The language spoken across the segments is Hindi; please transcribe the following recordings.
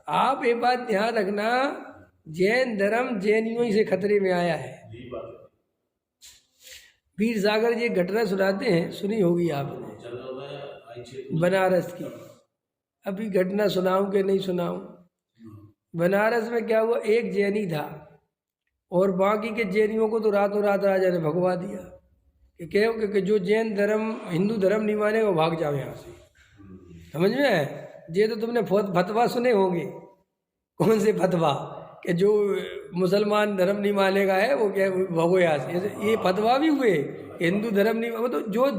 आप एक बात ध्यान रखना, जैन धर्म जैनियों ही से खतरे में आया है। वीर सागर जी घटना सुनाते हैं, सुनी होगी आपने, बनारस की। अभी घटना सुनाऊं कि नहीं सुनाऊं? बनारस में क्या हुआ, एक जैनी था और बाकी के जैनियों को तो रातों रात राजा ने भगवा दिया कि कहो कि जो जैन धर्म हिंदू धर्म नहीं माने वो भाग जाओ यहाँ से। समझ में है? ये तो तुमने फतवा सुने होंगे। कौन से फतवा? कि जो मुसलमान धर्म नहीं मानेगा है वो क्या भगो यहाँ से। ये फतवा भी हुए, हिंदू धर्म नहीं, वो तो जो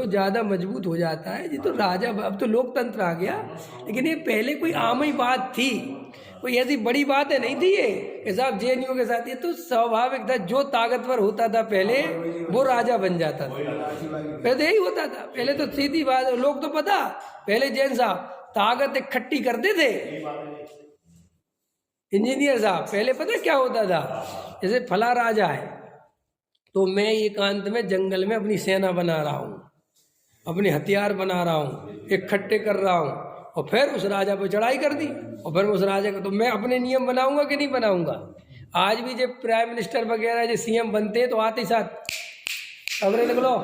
ज़्यादा मजबूत हो जाता है। ये तो राजा, अब तो लोकतंत्र आ गया, लेकिन ये पहले कोई आम ही बात थी, कोई ऐसी बड़ी बात है नहीं थी ये कि साहब जैनियों के साथ। ये तो स्वाभाविक था, जो ताकतवर होता था पहले वो राजा बन जाता था। पहले यही होता था, पहले तो सीधी बात, लोग तो पता पहले जैन साहब ताकत इकट्ठी करते थे। इंजीनियर साहब पहले पता क्या होता था, जैसे फला राजा है तो मैं एकांत में जंगल में अपनी सेना बना रहा हूँ, अपने हथियार बना रहा हूँ, इकट्ठे कर रहा हूँ, और फिर उस राजा पर चढ़ाई कर दी, और फिर उस राजा को तो मैं अपने नियम बनाऊंगा कि नहीं बनाऊंगा। आज भी जब प्राइम मिनिस्टर वगैरह जो सीएम बनते हैं तो आते ही साथ खबरें लिख लो,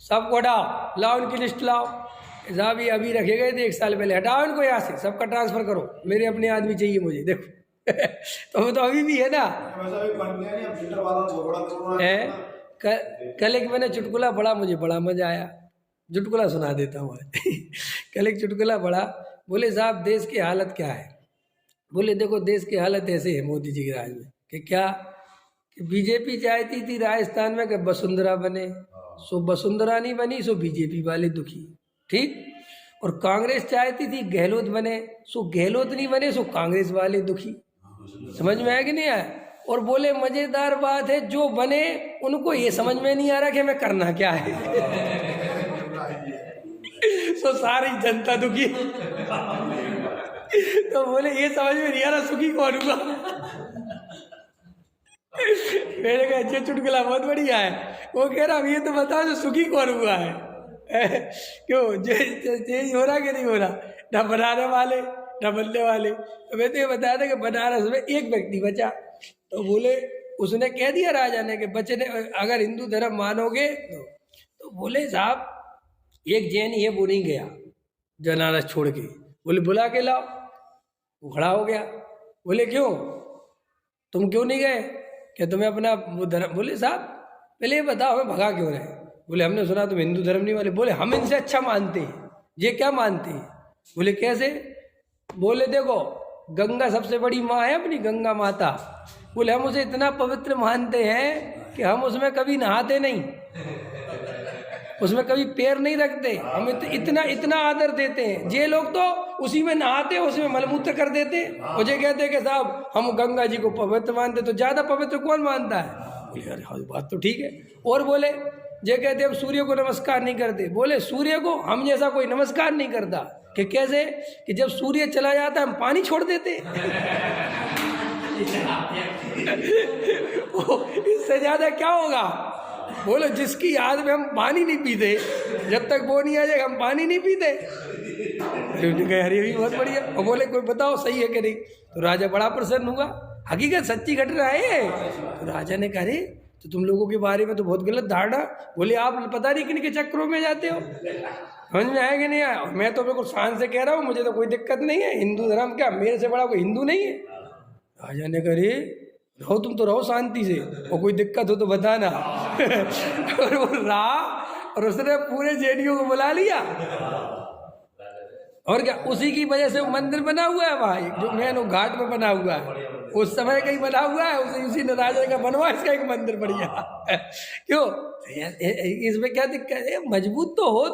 सबको हटाओ, लाओ उनकी लिस्ट लाओ। साहब ये अभी रखे गए थे 1 साल पहले, हटाओ इनको यहाँ से, सबका ट्रांसफर करो, मेरे अपने आदमी चाहिए मुझे। देखो तो वो तो अभी भी है ना। कल एक मैंने चुटकुला पढ़ा, मुझे बड़ा मजा आया, चुटकुला सुना देता हूँ कल एक चुटकुला पढ़ा। बोले साहब देश की हालत क्या है? बोले देखो देश की हालत ऐसे है मोदी जी के राज में कि क्या कि बीजेपी चाहती थी राजस्थान में कि वसुंधरा बने, सो वसुंधरा नहीं बनी, सो बीजेपी वाले दुखी, ठीक। और कांग्रेस चाहती थी गहलोत बने, सो गहलोत नहीं बने, सो कांग्रेस वाले दुखी। समझ में आया कि नहीं आया? और बोले मजेदार बात है, जो बने उनको ये समझ में नहीं आ रहा कि हमें करना क्या है सो सारी जनता दुखी तो बोले ये समझ में नहीं आ रहा सुखी कौन हुआ मैंने कहा अच्छा चुटकुला बहुत बढ़िया है। वो कह रहा ये तो बताओ जो सुखी कौन हुआ है क्यों यही हो रहा कि नहीं हो रहा, न बनाने वाले न बनने वाले। तो मैं तो ये बताया था कि बनारस में एक व्यक्ति बचा, तो बोले उसने कह दिया राजा ने कि बचने अगर हिंदू धर्म मानोगे तो बोले साहब एक जैन है वो नहीं गया बनारस छोड़ के। बोले बुला के लाओ। वो खड़ा हो गया, बोले क्यों तुम क्यों नहीं गए, क्या तुम्हें अपना वो धर्म? बोले साहब पहले ये बताओ हमें भगा क्यों रहे? बोले हमने सुना तुम हिंदू धर्म नहीं वाले। बोले हम इनसे अच्छा मानते हैं। ये क्या मानते हैं? बोले कैसे? बोले देखो गंगा सबसे बड़ी माँ है अपनी, गंगा माता। बोले हम उसे इतना पवित्र मानते हैं कि हम उसमें कभी नहाते नहीं, उसमें कभी पैर नहीं रखते, हम इतना आदर देते हैं। ये लोग तो उसी में नहाते, उसी में मलमूत्र कर देते। मुझे कहते हैं कि साहब हम गंगा जी को पवित्र मानते, तो ज्यादा पवित्र कौन मानता है? बोले अरे हाँ बात तो ठीक है। और बोले ये कहते हम सूर्य को नमस्कार नहीं करते। बोले सूर्य को हम जैसा कोई नमस्कार नहीं करता। कि कैसे? कि जब सूर्य चला जाता है हम पानी छोड़ देते इससे ज्यादा क्या होगा? बोले जिसकी याद में हम पानी नहीं पीते, जब तक वो नहीं आ जाएगा हम पानी नहीं पीते। अरे भी बहुत बढ़िया। और बोले कोई बताओ सही है कि नहीं? तो राजा बड़ा प्रसन्न हुआ, हकीकत सच्ची घटना है। तो राजा ने कहा तो तुम लोगों के बारे में तो बहुत गलत धारणा। बोले आप पता नहीं किन के चक्करों में जाते हो, समझ में आया कि नहीं आया? मैं तो बिल्कुल शान से कह रहा हूँ, मुझे तो कोई दिक्कत नहीं है। हिंदू धर्म क्या मेरे से बड़ा कोई हिंदू नहीं है। राजा ने कहा रहो तुम तो रहो शांति से, और कोई दिक्कत हो तो बताना और वो रहा, और उसने पूरे जैनियों को बुला लिया। और क्या उसी की वजह से मंदिर बना हुआ है वहाँ, जो मेन घाट में बना हुआ है, उस समय का ही बना हुआ है। उसी ने राजा का बनवा इसका एक मंदिर बढ़िया क्यों? इसमें क्या दिक्कत है? मजबूत तो हो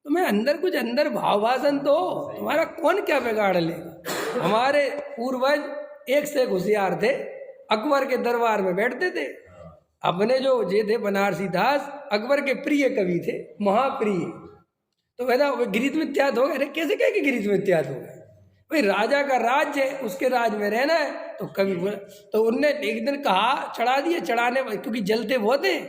तुम्हें अंदर कुछ अंदर भाव भाषण तो हो, तुम्हारा कौन क्या बिगाड़ लेगा। हमारे पूर्वज एक से होशियार थे, अकबर के दरबार में बैठते थे। अपने जो ये थे बनारसी दास अकबर के प्रिय कवि थे, महाप्रिय। तो वैसा गिरीश में त्याग हो गए। अरे कैसे कह के गिरीश में त्याग हो गए? भाई राजा का राज्य है, उसके राज में रहना है। तो कवि बोला, तो उनने एक दिन कहा चढ़ा दिए, चढ़ाने क्योंकि जलते बहुत है,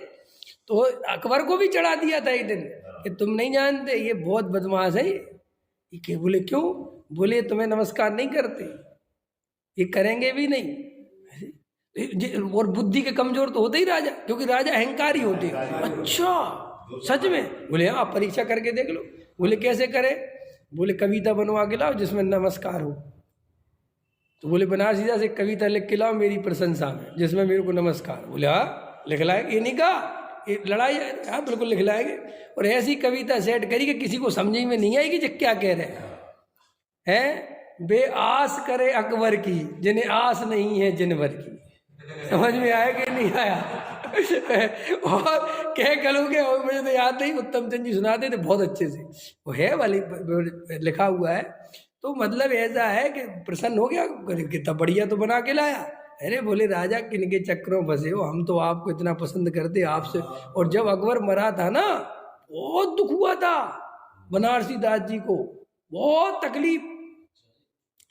तो अकबर को भी चढ़ा दिया था एक दिन कि तुम नहीं जानते ये बहुत बदमाश है। ये बोले क्यों? बोले तुम्हें नमस्कार नहीं करते, ये करेंगे भी नहीं। और बुद्धि के कमजोर तो होते ही राजा, क्योंकि राजा अहंकारी होते हैं। अच्छा सच में? बोले हाँ, आप परीक्षा करके देख लो। बोले कैसे करे? बोले कविता बनवा के लाओ जिसमें नमस्कार हो। तो बोले बनारसी से कविता लिख के लाओ मेरी प्रशंसा में, जिसमें मेरे को नमस्कार। बोले हाँ लिख लाएंगे। ये नहीं कहा ये लड़ाई है, हाँ बिल्कुल लिख लाएंगे। और ऐसी कविता सेट करी कि किसी को समझ में नहीं आएगी जो क्या कह रहे हैं। बे आस करे अकबर की, जिन्हें आस नहीं है जिनवर की। समझ में आया कि नहीं आया? और कह कलोगे, और मुझे तो याद नहीं, उत्तम चंद जी सुनाते थे बहुत अच्छे से, वो है वाली लिखा हुआ है। तो मतलब ऐसा है कि प्रसन्न हो गया, कितना बढ़िया तो बना के लाया। अरे बोले राजा किनके चक्रों फंसे हो, हम तो आपको इतना पसंद करते आपसे। और जब अकबर मरा था ना, बहुत दुख हुआ था बनारसी दास जी को, बहुत तकलीफ।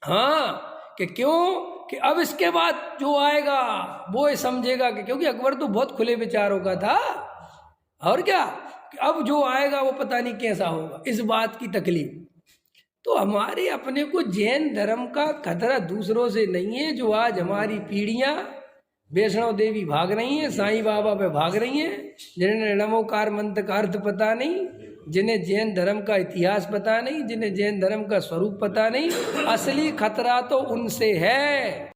हाँ कि क्यों, कि अब इसके बाद जो आएगा वो समझेगा कि, क्योंकि अकबर तो बहुत खुले विचारों का था, और क्या, कि अब जो आएगा वो पता नहीं कैसा होगा, इस बात की तकलीफ। तो हमारे अपने को जैन धर्म का खतरा दूसरों से नहीं है। जो आज हमारी पीढ़ियां वैष्णव देवी भाग रही हैं, साईं बाबा पे भाग रही हैं, जिन्हें नमोकार मंत्र का अर्थ पता नहीं, जिन्हें जैन धर्म का इतिहास पता नहीं, जिन्हें जैन धर्म का स्वरूप पता नहीं, असली खतरा तो उनसे है।